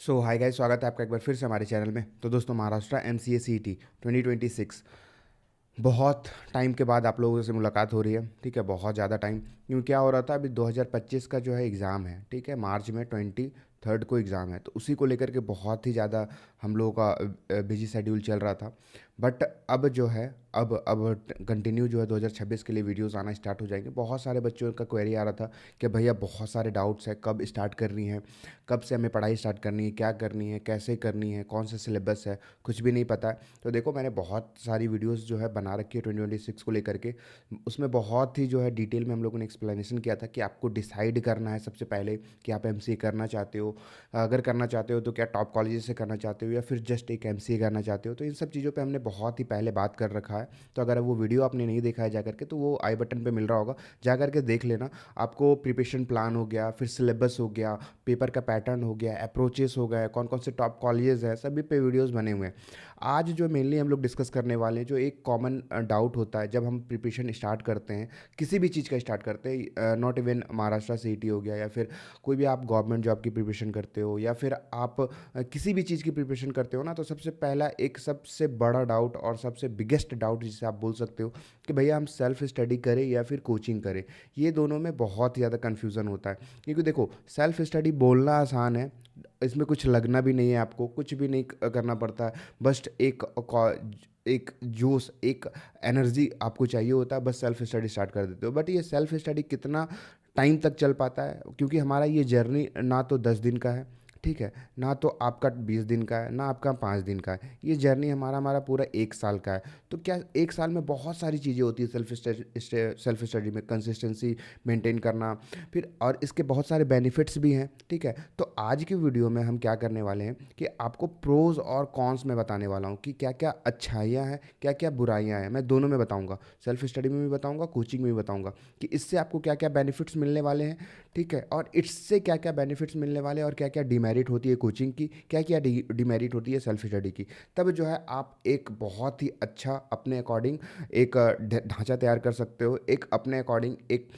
सो hi guys, स्वागत है आपका एक बार फिर से हमारे चैनल में। तो दोस्तों, महाराष्ट्र MCA CET 2026 बहुत टाइम के बाद आप लोगों से मुलाकात हो रही है। ठीक है, बहुत ज़्यादा टाइम। क्यों, क्या हो रहा था, अभी 2025 का जो है एग्ज़ाम है। ठीक है, मार्च में 23 को एग्ज़ाम है, तो उसी को लेकर के बहुत ही ज़्यादा हम लोगों का बिजी शेड्यूल चल रहा था। बट अब जो है, अब कंटिन्यू जो है 2026 के लिए वीडियोस आना स्टार्ट हो जाएंगे। बहुत सारे बच्चों का क्वेरी आ रहा था कि भैया बहुत सारे डाउट्स हैं, कब स्टार्ट करनी है, कब से हमें पढ़ाई स्टार्ट करनी है, क्या करनी है, कैसे करनी है, कौन सा सिलेबस है, कुछ भी नहीं पता है। तो देखो, मैंने बहुत सारी वीडियोस जो है बना रखी है 2026 को लेकर के। उसमें बहुत ही जो है डिटेल में हम लोगों ने एक्सप्लेनेशन किया था कि आपको डिसाइड करना है सबसे पहले कि आप MCA करना चाहते हो। अगर करना चाहते हो तो क्या टॉप कॉलेजेस से करना चाहते हो या फिर जस्ट एक MCA करना चाहते हो। तो इन सब चीज़ों पे हमने बहुत ही पहले बात कर रखा है। तो अगर वो वीडियो आपने नहीं देखा है जाकर के, तो वो आई बटन पे मिल रहा होगा, जा कर के देख लेना। आपको प्रिपरेशन प्लान हो गया, फिर सिलेबस हो गया, पेपर का पैटर्न हो गया, अप्रोचेस हो गए, कौन कौन से टॉप कॉलेजेस हैं, सभी पे वीडियोस बने हुए हैं। आज जो मेनली हम लोग डिस्कस करने वाले हैं, जो एक कॉमन डाउट होता है जब हम प्रिपरेशन स्टार्ट करते हैं, किसी भी चीज़ का स्टार्ट करते हैं, नॉट इवन महाराष्ट्र CET हो गया या फिर कोई भी आप गवर्नमेंट जॉब की प्रिपरेशन करते हो या फिर आप किसी भी चीज़ की प्रिपरेशन करते हो ना, तो सबसे पहला एक सबसे बड़ा डाउट और सबसे बिगेस्ट डाउट जिसे आप बोल सकते हो कि भैया हम सेल्फ स्टडी करें या फिर कोचिंग करें। ये दोनों में बहुत ही ज़्यादा कन्फ्यूज़न होता है। क्योंकि देखो, सेल्फ स्टडी बोलना आसान है, इसमें कुछ लगना भी नहीं है, आपको कुछ भी नहीं करना पड़ता है। बस एक जोश, एक एनर्जी आपको चाहिए होता है, बस सेल्फ स्टडी स्टार्ट कर देते हो। बट ये सेल्फ स्टडी कितना टाइम तक चल पाता है, क्योंकि हमारा ये जर्नी ना तो 10 दिन का है, ठीक है, ना तो आपका 20 दिन का है, ना आपका 5 दिन का है। ये जर्नी हमारा हमारा पूरा 1 साल का है। तो क्या 1 साल में बहुत सारी चीज़ें होती है सेल्फ स्टडी में, कंसिस्टेंसी मेंटेन करना, फिर और इसके बहुत सारे बेनिफिट्स भी हैं। ठीक है, तो आज की वीडियो में हम क्या करने वाले हैं कि आपको प्रोज और कॉन्स में बताने वाला हूँ कि क्या क्या अच्छाइयाँ हैं, क्या क्या बुराइयाँ हैं। मैं दोनों में बताऊँगा, सेल्फ स्टडी में भी बताऊँगा, कोचिंग में भी बताऊँगा कि इससे आपको क्या क्या बेनिफिट्स मिलने वाले हैं। ठीक है, और इससे क्या क्या बेनिफिट्स मिलने वाले हैं और क्या क्या डिमेरिट होती है कोचिंग की, क्या क्या डिमेरिट होती है सेल्फ स्टडी की। तब जो है आप एक बहुत ही अच्छा अपने अकॉर्डिंग एक ढांचा तैयार कर सकते हो, एक अपने अकॉर्डिंग एक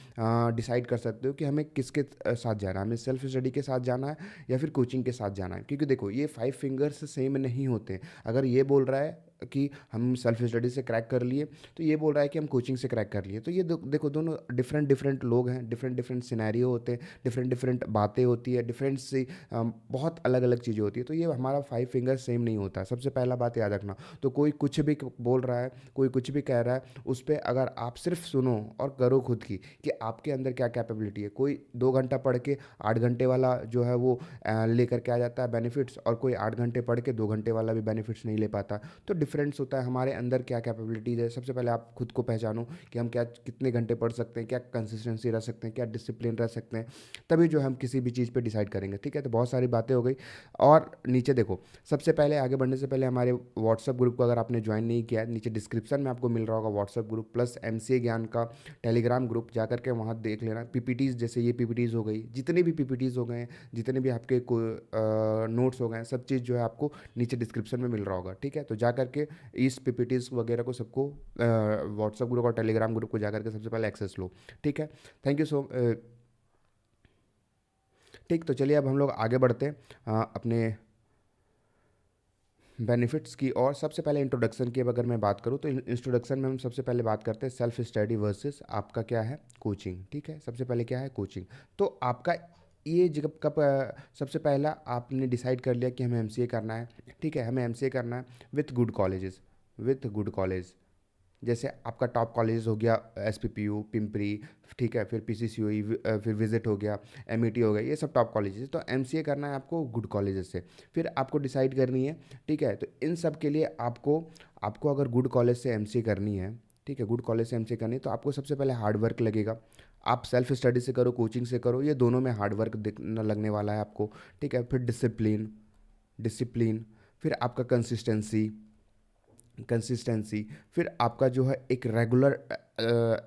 डिसाइड कर सकते हो कि हमें किसके साथ जाना है, हमें सेल्फ स्टडी के साथ जाना है या फिर कोचिंग के साथ जाना है। क्योंकि देखो, ये 5 फिंगर्स सेम नहीं होते। अगर ये बोल रहा है कि हम सेल्फ स्टडी से क्रैक कर लिए, तो ये बोल रहा है कि हम कोचिंग से क्रैक कर लिए, तो ये देखो, दोनों डिफरेंट डिफरेंट लोग हैं, डिफरेंट डिफरेंट सिनेरियो होते हैं, डिफरेंट डिफरेंट बातें होती है, डिफरेंट सी बहुत अलग अलग चीज़ें होती है। तो ये हमारा 5 फिंगर सेम नहीं होता, सबसे पहला बात याद रखना। तो कोई कुछ भी बोल रहा है, कोई कुछ भी कह रहा है, उस पर अगर आप सिर्फ सुनो और करो खुद की कि आपके अंदर क्या कैपेबिलिटी है। कोई 2 घंटा पढ़ के 8 घंटे वाला जो है वो लेकर के आ जाता है बेनिफिट्स, और कोई 8 घंटे पढ़ के 2 घंटे वाला भी बेनिफिट्स नहीं ले पाता। तो डिफरेंस होता है हमारे अंदर क्या कैपेबिलिटीज़ है। सबसे पहले आप खुद को पहचानो कि हम क्या कितने घंटे पढ़ सकते हैं, क्या कंसिस्टेंसी रह सकते हैं, क्या डिसिप्लिन रह सकते हैं। तभी जो हम किसी भी चीज़ पे डिसाइड करेंगे। ठीक है, तो बहुत सारी बातें हो गई। और नीचे देखो, सबसे पहले आगे बढ़ने से पहले हमारे व्हाट्सअप ग्रुप को अगर आपने ज्वाइन नहीं किया है, नीचे डिस्क्रिप्शन में आपको मिल रहा होगा व्हाट्सअप ग्रुप प्लस MCA ज्ञान का टेलीग्राम ग्रुप, जा करके वहाँ देख लेना। PPTs, जैसे ये PPTs हो गई, जितने भी PPTs हो गए, जितने भी आपके नोट्स हो गए, सब चीज़ जो है आपको नीचे डिस्क्रिप्शन में मिल रहा होगा। ठीक है, तो जा करके इस PPTs वगैरह को सबको व्हाट्सअप ग्रुप और टेलीग्राम ग्रुप को जा करके सबसे पहले एक्सेस लो। ठीक है, थैंक यू सो। ठीक, तो चलिए अब हम लोग आगे बढ़ते हैं अपने बेनिफिट्स की। और सबसे पहले इंट्रोडक्शन की अब अगर मैं बात करूँ, तो इंट्रोडक्शन में हम सबसे पहले बात करते हैं सेल्फ स्टडी वर्सेस आपका क्या है, कोचिंग। ठीक है, सबसे पहले क्या है, कोचिंग। तो आपका ये जब कब सबसे पहला आपने डिसाइड कर लिया कि हमें MCA करना है। ठीक है, हमें MCA करना है with good colleges, with good college. जैसे आपका टॉप कॉलेज हो गया SPPU पिंपरी, ठीक है, फिर PCCOE, फिर विजिट हो गया, MET हो गया, ये सब टॉप कॉलेजेस। तो MCA करना है आपको गुड कॉलेजेस से। फिर आपको डिसाइड करनी है। ठीक है, तो इन सब के लिए आपको आपको अगर गुड कॉलेज से MCA करनी है, ठीक है, गुड कॉलेज से MCA करनी है, तो आपको सबसे पहले हार्ड वर्क लगेगा। आप सेल्फ स्टडी से करो, कोचिंग से करो, ये दोनों में हार्ड वर्क लगने वाला है आपको। ठीक है, फिर डिसिप्लिन, डिसिप्लिन, फिर आपका कंसिस्टेंसी, कंसिस्टेंसी, फिर आपका जो है एक रेगुलर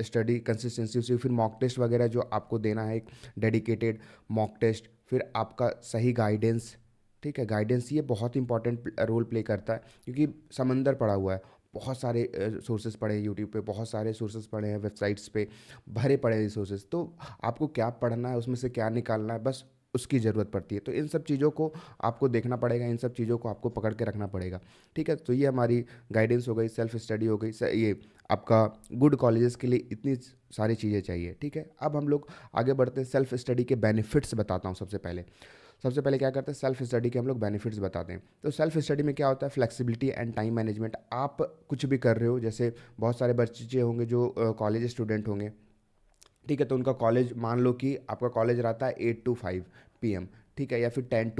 स्टडी कंसिस्टेंसी, उसी फिर मॉक टेस्ट वगैरह जो आपको देना है, एक डेडिकेटेड मॉक टेस्ट, फिर आपका सही गाइडेंस। ठीक है, गाइडेंस ये बहुत इंपॉर्टेंट रोल प्ले करता है, क्योंकि समंदर पड़ा हुआ है, बहुत सारे सोर्सेज पड़े हैं यूट्यूब पे, बहुत सारे सोर्सेज पड़े हैं वेबसाइट्स पे, भरे पड़े हैं रिसोर्सेज। तो आपको क्या पढ़ना है, उसमें से क्या निकालना है, बस उसकी ज़रूरत पड़ती है। तो इन सब चीज़ों को आपको देखना पड़ेगा, इन सब चीज़ों को आपको पकड़ के रखना पड़ेगा, ठीक है। तो ये हमारी गाइडेंस हो गई, सेल्फ स्टडी हो गई, ये आपका गुड कॉलेजेस के लिए इतनी सारी चीज़ें चाहिए, ठीक है। अब हम लोग आगे बढ़ते हैं, सेल्फ स्टडी के बेनिफिट्स बताता हूँ। सबसे पहले क्या करते हैं, सेल्फ स्टडी के हम लोग बेनिफिट्स बताते हैं। तो सेल्फ स्टडी में क्या होता है, फ्लेक्सिबिलिटी एंड टाइम मैनेजमेंट। आप कुछ भी कर रहे हो, जैसे बहुत सारे बच्चे होंगे जो कॉलेज स्टूडेंट होंगे, ठीक है। तो उनका कॉलेज, मान लो कि आपका कॉलेज रहता है 8 to 5 PM, ठीक है, या फिर 10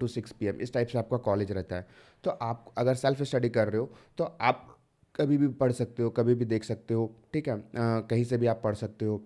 to 6 PM, इस टाइप से आपका कॉलेज रहता है। तो आप अगर सेल्फ स्टडी कर रहे हो तो आप कभी भी पढ़ सकते हो, कभी भी देख सकते हो, ठीक है। कहीं से भी आप पढ़ सकते हो,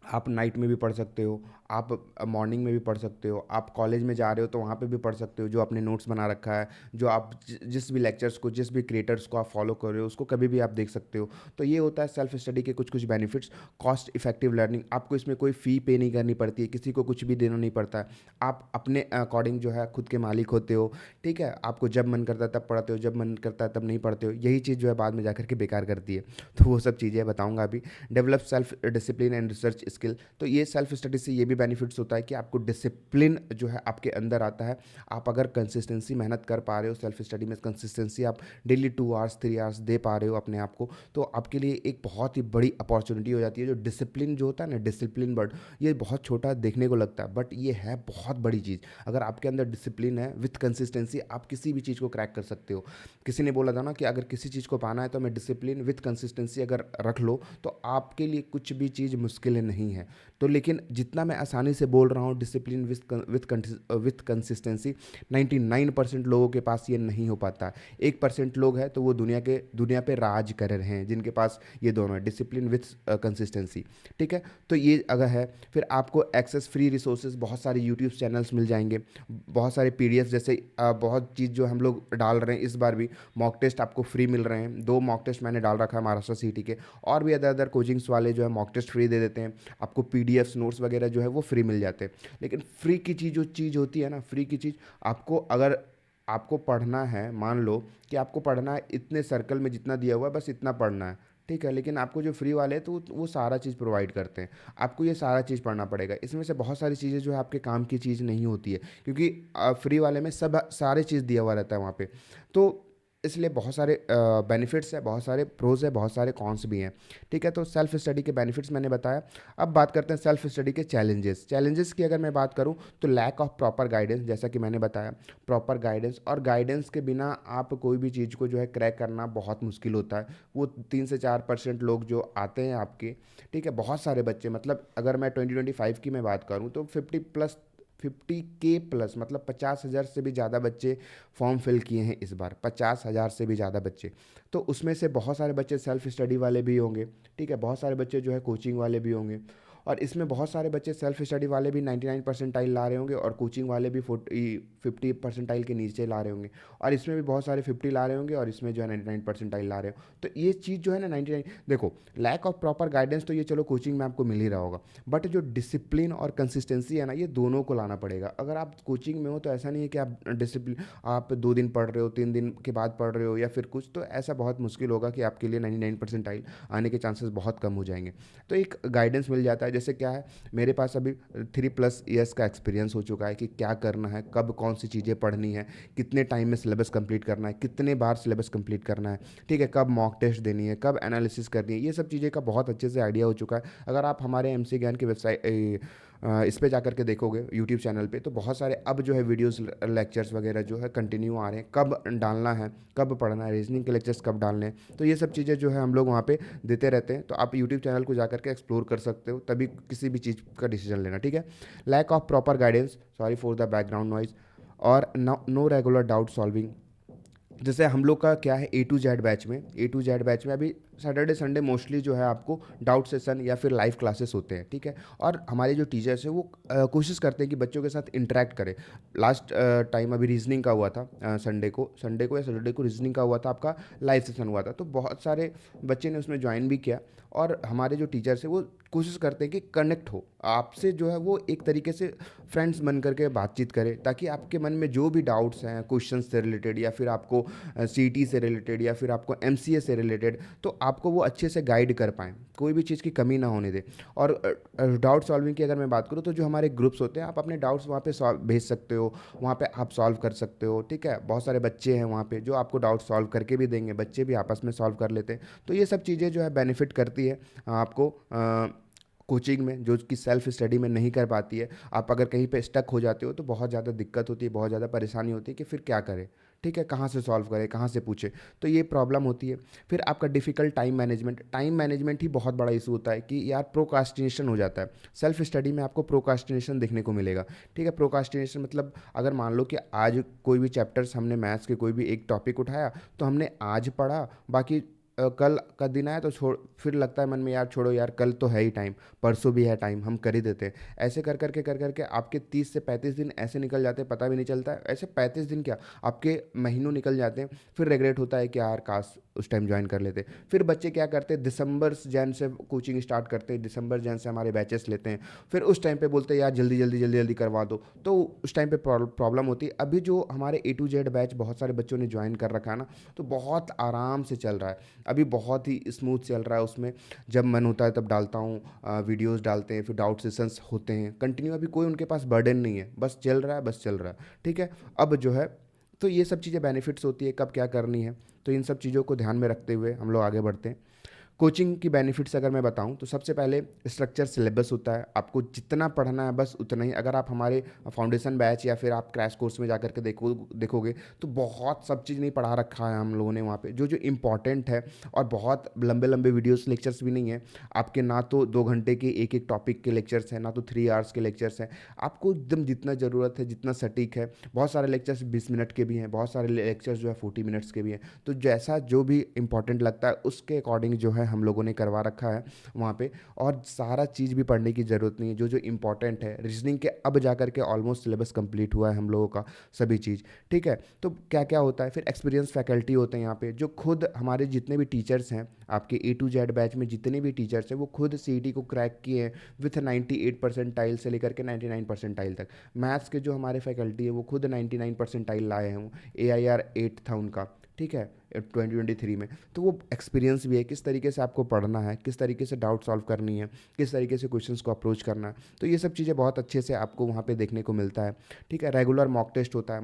आप नाइट में भी पढ़ सकते हो, आप मॉर्निंग में भी पढ़ सकते हो, आप कॉलेज में जा रहे हो तो वहाँ पे भी पढ़ सकते हो, जो आपने नोट्स बना रखा है, जो आप जिस भी लेक्चर्स को, जिस भी क्रिएटर्स को आप फॉलो कर रहे हो, उसको कभी भी आप देख सकते हो। तो ये होता है सेल्फ स्टडी के कुछ कुछ बेनिफिट्स। कॉस्ट इफेक्टिव लर्निंग, आपको इसमें कोई फ़ी पे नहीं करनी पड़ती है, किसी को कुछ भी देना नहीं पड़ता है, आप अपने अकॉर्डिंग जो है खुद के मालिक होते हो, ठीक है। आपको जब मन करता है तब पढ़ते हो, जब मन करता है तब नहीं पढ़ते हो। यही चीज़ जो है बाद में जाकर के बेकार करती है। तो वो सब चीज़ें बताऊँगा अभी। Develop self discipline and research skill, तो ये सेल्फ स्टडी से ये भी बेनिफिट्स होता है कि आपको डिसिप्लिन जो है आपके अंदर आता है। आप अगर कंसिस्टेंसी मेहनत कर पा रहे हो सेल्फ स्टडी में, कंसिस्टेंसी आप डेली 2 आवर्स 3 आवर्स दे पा रहे हो अपने आप को, तो आपके लिए एक बहुत ही बड़ी अपॉर्चुनिटी हो जाती है। जो डिसिप्लिन जो होता है ना, डिसिप्लिन वर्ड, ये बहुत छोटा देखने को लगता है, बट ये है बहुत बड़ी चीज़। अगर आपके अंदर डिसिप्लिन है विथ कंसिस्टेंसी, आप किसी भी चीज़ को क्रैक कर सकते हो। किसी ने बोला था ना कि अगर किसी चीज़ को पाना है तो मैं डिसिप्लिन विथ कंसिस्टेंसी अगर रख लो तो आपके लिए कुछ भी चीज़ मुश्किल नहीं है। तो लेकिन जितना मैं आसानी से बोल रहा हूँ डिसिप्लिन विथ कंसिस्टेंसी, 99% लोगों के पास ये नहीं हो पाता है। 1% लोग हैं तो वो दुनिया पे राज कर रहे हैं, जिनके पास ये दोनों है, डिसिप्लिन विथ कंसिस्टेंसी, ठीक है। तो ये अगर है, फिर आपको एक्सेस फ्री रिसोर्सेज, बहुत सारे यूट्यूब चैनल्स मिल जाएंगे, बहुत सारे PDF जैसे बहुत चीज़ जो हम लोग डाल रहे हैं। इस बार भी मॉक टेस्ट आपको फ्री मिल रहे हैं, 2 मॉक टेस्ट मैंने डाल रखा है महाराष्ट्र CET के। और भी अदर कोचिंग्स वाले जो है मॉक टेस्ट फ्री दे देते हैं आपको, PDFs नोट्स वगैरह जो है वो फ्री मिल जाते हैं। लेकिन फ्री की चीज़ जो चीज़ होती है ना, फ्री की चीज़ आपको, अगर आपको पढ़ना है, मान लो कि आपको पढ़ना है इतने सर्कल में जितना दिया हुआ है बस इतना पढ़ना है, ठीक है। लेकिन आपको जो फ्री वाले हैं तो वो सारा चीज़ प्रोवाइड करते हैं, आपको ये सारा चीज़ पढ़ना पड़ेगा। इसमें से बहुत सारी चीज़ें जो है आपके काम की चीज़ नहीं होती है, क्योंकि फ्री वाले में सब सारे चीज़ दिया हुआ रहता है वहाँ पे। तो इसलिए बहुत सारे बेनिफिट्स है, बहुत सारे प्रोज है, बहुत सारे कॉन्स भी हैं, ठीक है। तो सेल्फ स्टडी के बेनिफिट्स मैंने बताया। अब बात करते हैं सेल्फ स्टडी के चैलेंजेस की अगर मैं बात करूं तो लैक ऑफ प्रॉपर गाइडेंस, जैसा कि मैंने बताया, प्रॉपर गाइडेंस, और गाइडेंस के बिना आप कोई भी चीज़ को जो है क्रैक करना बहुत मुश्किल होता है। वो 3 से 4% लोग जो आते हैं आपके, ठीक है, बहुत सारे बच्चे, मतलब अगर मैं 2025 की मैं बात करूँ तो 50K+ मतलब 50,000 से भी ज़्यादा बच्चे फॉर्म फिल किए हैं इस बार, 50,000 से भी ज़्यादा बच्चे। तो उसमें से बहुत सारे बच्चे सेल्फ स्टडी वाले भी होंगे, ठीक है, बहुत सारे बच्चे जो है कोचिंग वाले भी होंगे, और इसमें बहुत सारे बच्चे सेल्फ स्टडी वाले भी 99 परसेंटाइल ला रहे होंगे और कोचिंग वाले भी 50 परसेंटाइल के नीचे ला रहे होंगे, और इसमें भी बहुत सारे 50 ला रहे होंगे और इसमें जो है 99 परसेंटाइल ला रहे हो। तो ये चीज़ जो है ना 99, देखो लैक ऑफ प्रॉपर गाइडेंस तो ये चलो कोचिंग में आपको मिल ही रहा होगा, बट जो डिसिप्लिन और कंसिस्टेंसी है ना, ये दोनों को लाना पड़ेगा। अगर आप कोचिंग में हो तो ऐसा नहीं है कि आप डिसिप्लिन, आप 2 दिन पढ़ रहे हो, 3 दिन के बाद पढ़ रहे हो या फिर कुछ, तो ऐसा बहुत मुश्किल होगा कि आपके लिए 99 परसेंटाइल आने के चांसेस बहुत कम हो जाएंगे। तो एक गाइडेंस मिल जाता है। जैसे क्या है, मेरे पास अभी 3+ इयर्स का एक्सपीरियंस हो चुका है कि क्या करना है, कब कौन सी चीज़ें पढ़नी है, कितने टाइम में सिलेबस कंप्लीट करना है, कितने बार सिलेबस कंप्लीट करना है, ठीक है, कब मॉक टेस्ट देनी है, कब एनालिसिस करनी है, ये सब चीज़ें का बहुत अच्छे से आइडिया हो चुका है। अगर आप हमारे MC ज्ञान की वेबसाइट इस पे जाकर के देखोगे यूट्यूब चैनल पे, तो बहुत सारे अब जो है वीडियोस लेक्चर्स वगैरह जो है कंटिन्यू आ रहे हैं, कब डालना है, कब पढ़ना है, रीजनिंग के लेक्चर्स कब डालने हैं, तो ये सब चीज़ें जो है हम लोग वहाँ पे देते रहते हैं। तो आप यूट्यूब चैनल को जाकर के एक्सप्लोर कर सकते हो, तभी किसी भी चीज़ का डिसीजन लेना, ठीक है। Lack of proper guidance, sorry for the background noise, और नो रेगुलर डाउट सॉल्विंग। जैसे हम लोग का क्या है, A to Z बैच में अभी सैटरडे संडे मोस्टली जो है आपको डाउट सेशन या फिर लाइव क्लासेस होते हैं, ठीक है। और हमारे जो टीचर्स हैं वो कोशिश करते हैं कि बच्चों के साथ इंटरेक्ट करें। लास्ट टाइम अभी रीजनिंग का हुआ था, संडे को या सैटरडे को रीजनिंग का हुआ था, आपका लाइव सेशन हुआ था, तो बहुत सारे बच्चे ने उसमें ज्वाइन भी किया। और हमारे जो टीचर्स हैं वो कोशिश करते हैं कि कनेक्ट हो आपसे, जो है वो एक तरीके से फ्रेंड्स बन करके बातचीत करें, ताकि आपके मन में जो भी डाउट्स हैं क्वेश्चन से रिलेटेड, या फिर आपको CET से रिलेटेड, या फिर आपको MCA से रिलेटेड, तो आपको वो अच्छे से गाइड कर पाएँ, कोई भी चीज़ की कमी ना होने दें। और डाउट सॉल्विंग की अगर मैं बात करूँ तो जो हमारे ग्रुप्स होते हैं, आप अपने डाउट्स वहाँ पे सॉल्व भेज सकते हो, वहाँ पे आप सॉल्व कर सकते हो, ठीक है। बहुत सारे बच्चे हैं वहाँ पे जो आपको डाउट सॉल्व करके भी देंगे, बच्चे भी आपस में सॉल्व कर लेते हैं। तो ये सब चीज़ें जो है बेनिफिट करती है आपको कोचिंग में, जो कि सेल्फ स्टडी में नहीं कर पाती है। आप अगर कहीं पे स्टक हो जाते हो तो बहुत ज़्यादा दिक्कत होती है, बहुत ज़्यादा परेशानी होती है कि फिर क्या करें, ठीक है, कहाँ से सॉल्व करें, कहाँ से पूछे, तो ये प्रॉब्लम होती है। फिर आपका डिफ़िकल्ट टाइम मैनेजमेंट ही बहुत बड़ा इशू होता है कि यार प्रोकास्टिनेशन हो जाता है। सेल्फ स्टडी में आपको प्रोकास्टिनेशन देखने को मिलेगा, ठीक है। प्रोकास्टिनेशन मतलब अगर मान लो कि आज कोई भी चैप्टर्स हमने मैथ्स के कोई भी एक टॉपिक उठाया, तो हमने आज पढ़ा, बाकी कल का दिन आया तो छोड़, फिर लगता है मन में यार छोड़ो यार, कल तो है ही टाइम, परसों भी है टाइम, हम कर ही देते हैं। ऐसे कर करके आपके 30 से 35 दिन ऐसे निकल जाते हैं, पता भी नहीं चलता है। ऐसे 35 दिन क्या, आपके महीनों निकल जाते हैं। फिर रिग्रेट होता है कि यार काश उस टाइम ज्वाइन कर लेते। फिर बच्चे क्या करते हैं, दिसंबर जैन से कोचिंग स्टार्ट करते हैं, दिसंबर जैन से हमारे बैचेस लेते हैं। फिर उस टाइम पे बोलते हैं यार जल्दी जल्दी जल्दी जल्दी करवा दो, तो उस टाइम पे प्रॉब्लम होती है। अभी जो हमारे A to Z बैच बहुत सारे बच्चों ने ज्वाइन कर रखा है ना, तो बहुत आराम से चल रहा है, अभी बहुत ही स्मूथ चल रहा है। उसमें जब मन होता है तब डालता हूँ, वीडियोस डालते हैं, फिर डाउट सेशंस होते हैं कंटिन्यू। अभी कोई उनके पास बर्डन नहीं है, बस चल रहा है, बस चल रहा है, ठीक है। अब जो है, तो ये सब चीज़ें बेनिफिट्स होती है, कब क्या करनी है, तो इन सब चीज़ों को ध्यान में रखते हुए हम लोग आगे बढ़ते हैं। कोचिंग की बेनिफिट्स अगर मैं बताऊं तो सबसे पहले स्ट्रक्चर सिलेबस होता है, आपको जितना पढ़ना है बस उतना ही। अगर आप हमारे फाउंडेशन बैच या फिर आप क्रैश कोर्स में जा करके देखोगे तो बहुत सब चीज़ नहीं पढ़ा रखा है हम लोगों ने वहाँ पे, जो जो इम्पॉर्टेंट है। और बहुत लंबे लंबे वीडियोस लेक्चर्स भी नहीं है आपके, ना तो 2 घंटे के एक एक टॉपिक के लेक्चर्स हैं, ना तो 3 आवर्स के लेक्चर्स हैं। आपको एकदम जितना ज़रूरत है, जितना सटीक है। बहुत सारे लेक्चर्स 20 मिनट के भी हैं, बहुत सारे लेक्चर्स जो है 40 मिनट्स के भी हैं। तो जैसा जो भी इम्पोर्टेंट लगता है उसके अकॉर्डिंग जो है हम लोगों ने करवा रखा है वहाँ पे। और सारा चीज़ भी पढ़ने की ज़रूरत नहीं है, जो जो इम्पोर्टेंट है। रीजनिंग के अब जा कर के ऑलमोस्ट सिलेबस कंप्लीट हुआ है हम लोगों का, सभी चीज़, ठीक है। तो क्या क्या होता है फिर, एक्सपीरियंस फैकल्टी होते हैं यहाँ पे, जो खुद हमारे जितने भी टीचर्स हैं आपके A to Z बैच में, जितने भी टीचर्स हैं वो खुद CET को क्रैक किए हैं विथ 98 परसेंटाइल से लेकर के 99 परसेंटाइल तक। मैथ्स के जो हमारे फैकल्टी है वो खुद 99 परसेंटाइल लाए हैं, AIR 8 था उनका, ठीक है, 2023 में। तो वो एक्सपीरियंस भी है, किस तरीके से आपको पढ़ना है, किस तरीके से डाउट सॉल्व करनी है, किस तरीके से क्वेश्चंस को अप्रोच करना है। तो ये सब चीज़ें बहुत अच्छे से आपको वहाँ पे देखने को मिलता है, ठीक है। रेगुलर मॉक टेस्ट होता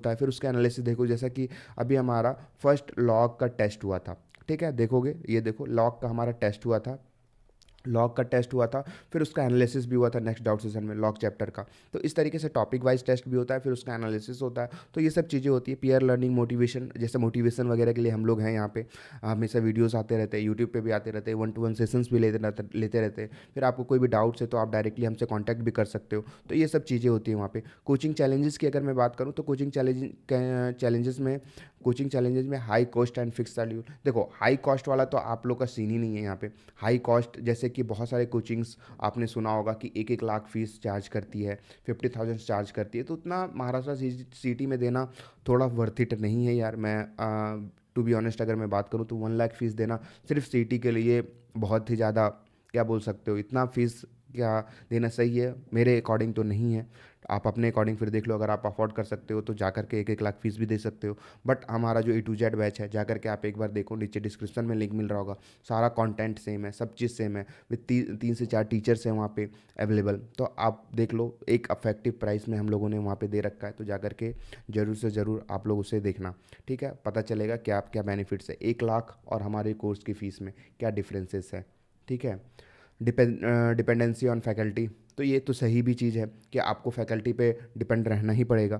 है, फिर उसका एनालिसिस देखो, जैसा कि अभी हमारा फर्स्ट लॉग का टेस्ट हुआ था, ठीक है। देखोगे, ये देखो लॉग का हमारा टेस्ट हुआ था, लॉग का टेस्ट हुआ था, फिर उसका एनालिसिस भी हुआ था नेक्स्ट डाउट सेशन में लॉग चैप्टर का। तो इस तरीके से टॉपिक वाइज टेस्ट भी होता है, फिर उसका एनालिसिस होता है। तो ये सब चीज़ें होती है। पीयर लर्निंग, मोटिवेशन, जैसे मोटिवेशन वगैरह के लिए हम लोग हैं यहाँ पे, हमेशा वीडियोस आते रहते हैं, यूट्यूब पे भी आते रहते हैं, 1-to-1 सेशंस भी लेते रहते हैं। फिर आपको कोई भी डाउट्स है तो आप डायरेक्टली हमसे कॉन्टैक्ट भी कर सकते हो। तो ये सब चीज़ें होती हैं वहाँ पे। कोचिंग चैलेंजेस की अगर मैं बात करूँ तो कोचिंग चैलेंजेस में high cost and fix schedule. देखो, हाई कॉस्ट वाला तो आप लोग का सीन ही नहीं है यहाँ पे। हाई कॉस्ट जैसे कि बहुत सारे कोचिंग्स आपने सुना होगा कि 1-1 लाख फीस चार्ज करती है, 50,000 चार्ज करती है। तो उतना महाराष्ट्र सिटी में देना थोड़ा वर्थ इट नहीं है यार। मैं टू बी ऑनेस्ट अगर मैं बात करूँ तो 1 लाख फीस देना सिर्फ सिटी के लिए बहुत ही ज़्यादा, क्या बोल सकते हो, इतना फीस क्या देना सही है, मेरे अकॉर्डिंग तो नहीं है। आप अपने अकॉर्डिंग फिर देख लो, अगर आप अफोर्ड कर सकते हो तो जा करके 1-1 लाख फीस भी दे सकते हो। बट हमारा जो A to Z बैच है, जा करके आप एक बार देखो, नीचे डिस्क्रिप्शन में लिंक मिल रहा होगा, सारा कंटेंट सेम है, सब चीज़ सेम है, विद 3 से 4 टीचर्स हैं वहाँ पे अवेलेबल। तो आप देख लो, एक अफेक्टिव प्राइस में हम लोगों ने वहाँ पे दे रखा है। तो जा करके ज़रूर से ज़रूर आप लोग उसे देखना, ठीक है। पता चलेगा क्या क्या बेनिफिट्स है 1 लाख और हमारे कोर्स की फ़ीस में क्या डिफरेंसेस है, ठीक है। डिपेंडेंसी ऑन फैकल्टी, तो ये तो सही भी चीज़ है कि आपको फैकल्टी पे डिपेंड रहना ही पड़ेगा।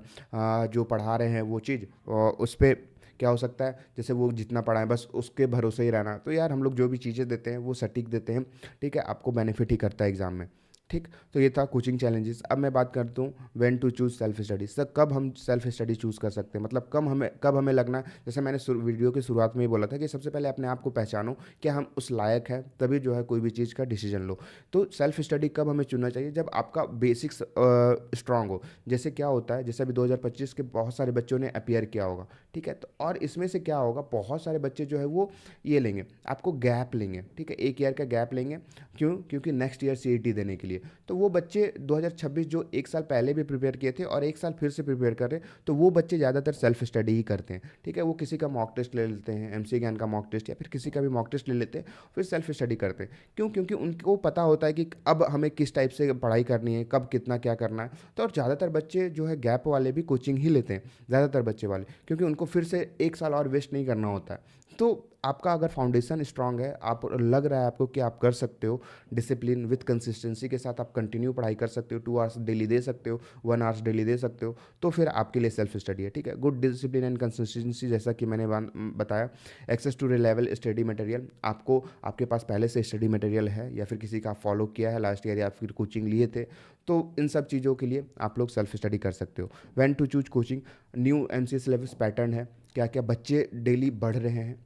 जो पढ़ा रहे हैं वो चीज़, उस पर क्या हो सकता है, जैसे वो जितना पढ़ाएं बस उसके भरोसे ही रहना। तो यार हम लोग जो भी चीज़ें देते हैं वो सटीक देते हैं, ठीक है, आपको बेनिफिट ही करता है एग्ज़ाम में, ठीक। तो ये था कोचिंग चैलेंजेस। अब मैं बात करता हूँ when to choose self study. Sir कब हम सेल्फ स्टडी चूज़ कर सकते हैं, मतलब कब हमें लगना है, जैसे मैंने वीडियो की शुरुआत में ही बोला था कि सबसे पहले अपने आप को पहचानो कि हम उस लायक हैं, तभी जो है कोई भी चीज़ का डिसीजन लो। तो सेल्फ स्टडी कब हमें चुनना चाहिए, जब आपका बेसिक्स स्ट्रांग हो। जैसे क्या होता है, जैसे अभी 2025 के बहुत सारे बच्चों ने अपीयर किया होगा, ठीक है। तो और इसमें से क्या होगा, बहुत सारे बच्चे जो है वो ये लेंगे, आपको गैप लेंगे, ठीक है, 1 ईयर का गैप लेंगे। क्यों? क्योंकि नेक्स्ट ईयर CET देने के लिए। तो वो बच्चे 2026 जो एक साल पहले भी प्रिपेयर किए थे और एक साल फिर से प्रिपेयर कर रहे हैं, तो वो बच्चे ज़्यादातर सेल्फ स्टडी ही करते हैं। ठीक है, वो किसी का मॉक टेस्ट ले लेते हैं, एमसी ज्ञान का मॉक टेस्ट या फिर किसी का भी मॉक टेस्ट ले लेते हैं, फिर सेल्फ स्टडी करते हैं। क्यों? क्योंकि उनको पता होता है कि अब हमें किस टाइप से पढ़ाई करनी है, कब कितना क्या करना है। तो और ज़्यादातर बच्चे जो है गैप वाले भी कोचिंग ही लेते हैं, ज़्यादातर बच्चे वाले, क्योंकि उनको फिर से एक साल और वेस्ट नहीं करना होता है। तो आपका अगर फाउंडेशन स्ट्रांग है, आप लग रहा है आपको कि आप कर सकते हो, डिसिप्लिन विथ कंसिस्टेंसी के साथ आप कंटिन्यू पढ़ाई कर सकते हो, 2 आवर्स डेली दे सकते हो, 1 आवर्स डेली दे सकते हो, तो फिर आपके लिए सेल्फ स्टडी है। ठीक है, गुड डिसिप्लिन एंड कंसिस्टेंसी, जैसा कि मैंने बताया। Access to reliable study material, आपको आपके पास पहले से स्टडी मटेरियल है या फिर किसी का फॉलो किया है लास्ट ईयर या फिर कोचिंग लिए थे, तो इन सब चीज़ों के लिए आप लोग सेल्फ स्टडी कर सकते हो। When to choose coaching, new MCA syllabus pattern है, क्या क्या बच्चे डेली बढ़ रहे हैं।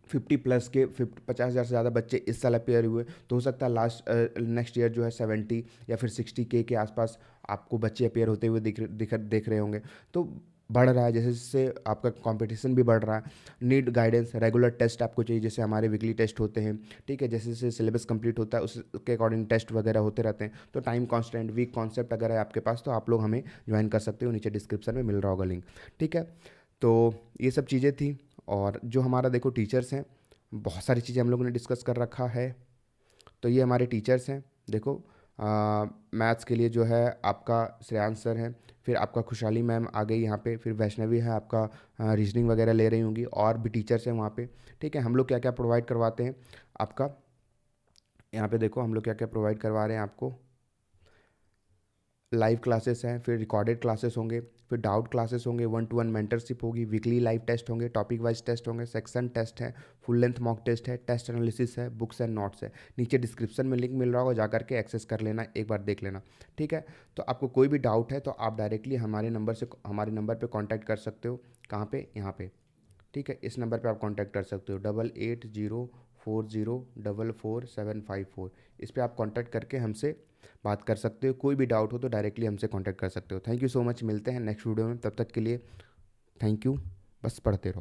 50+ के 50,000 से ज़्यादा बच्चे इस साल अपेयर हुए, तो हो सकता है नेक्स्ट ईयर जो है 70 या फिर 60K के आसपास आपको बच्चे अपेयर होते हुए देख रहे होंगे। तो बढ़ रहा है, जैसे जैसे आपका कंपटीशन भी बढ़ रहा है। नीड गाइडेंस, रेगुलर टेस्ट आपको चाहिए, जैसे हमारे वीकली टेस्ट होते हैं। ठीक है, जैसे जैसे सिलेबस कंप्लीट होता है उसके अकॉर्डिंग टेस्ट वगैरह होते रहते हैं। तो टाइम कॉन्स्टेंट, वीक कॉन्सेप्ट अगर है आपके पास, तो आप लोग हमें ज्वाइन कर सकते हो, नीचे डिस्क्रिप्शन में मिल रहा होगा लिंक। ठीक है, तो ये सब चीज़ें थी। और जो हमारा देखो टीचर्स हैं, बहुत सारी चीज़ें हम लोगों ने डिस्कस कर रखा है। तो ये हमारे टीचर्स हैं, देखो मैथ्स के लिए जो है आपका श्रेयांश सर है, फिर आपका खुशहाली मैम आ गई यहाँ पे, फिर वैष्णवी है आपका रीजनिंग वगैरह ले रही होंगी, और भी टीचर्स हैं वहाँ पे। ठीक है, हम लोग क्या क्या प्रोवाइड करवाते हैं आपका, यहाँ पे देखो हम लोग क्या क्या प्रोवाइड करवा रहे हैं आपको। लाइव क्लासेस हैं, फिर रिकॉर्डेड क्लासेस होंगे, फिर डाउट क्लासेस होंगे, 1-to-1 मेंटरशिप होगी, वीकली लाइव टेस्ट होंगे, टॉपिक वाइज टेस्ट होंगे, सेक्शन टेस्ट है, फुल लेंथ मॉक टेस्ट है, टेस्ट एनालिसिस है, बुक्स एंड नोट्स है। नीचे डिस्क्रिप्शन में लिंक मिल रहा होगा, जाकर के एक्सेस कर लेना, एक बार देख लेना। ठीक है, तो आपको कोई भी डाउट है तो आप डायरेक्टली हमारे नंबर पर कॉन्टैक्ट कर सकते हो। कहाँ पे? यहाँ पे। ठीक है, इस नंबर पे आप कांटेक्ट कर सकते हो, 8804044754। इस पे आप कांटेक्ट करके हमसे बात कर सकते हो। कोई भी डाउट हो तो डायरेक्टली हमसे कांटेक्ट कर सकते हो। थैंक यू सो मच, मिलते हैं नेक्स्ट वीडियो में, तब तक के लिए थैंक यू। बस पढ़ते रहो।